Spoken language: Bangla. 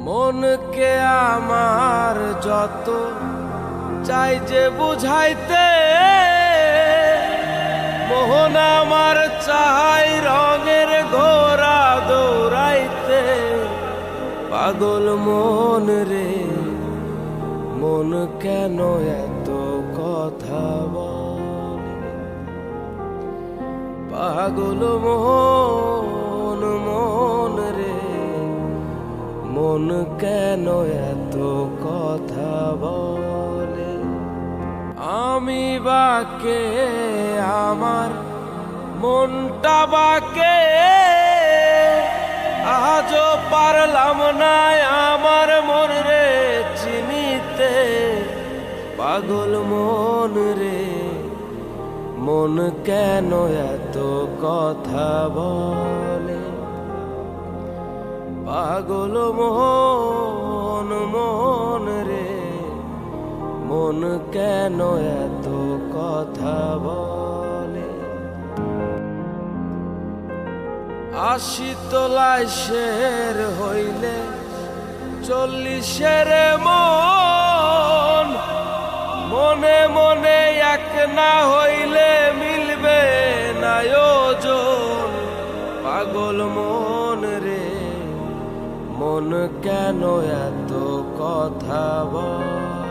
মনকে আমার যত চাই যে বুঝাইতে, মোহন আমার চাই রঙের ঘোড়া দৌড়াইতে। পাগল মন রে, মন কেন এত কথা বলে? পাগল মন, মন রে, মন কেন এত কথা বলে? আমি বাকে, আমার মনটা বাকে, আজও পারলাম না আমার মন রে চিনিতে। পাগল মন রে, মন কেন এত কথা বলে? পাগল মন, মন রে, মন কেন এত কথা বলে? ৮০ তলায় শের হইলে ৪০-এর মন, মনে মনে এক না হইলে মিলবে না ওজন। পাগল মন রে, মন কেন এত কথা বলে?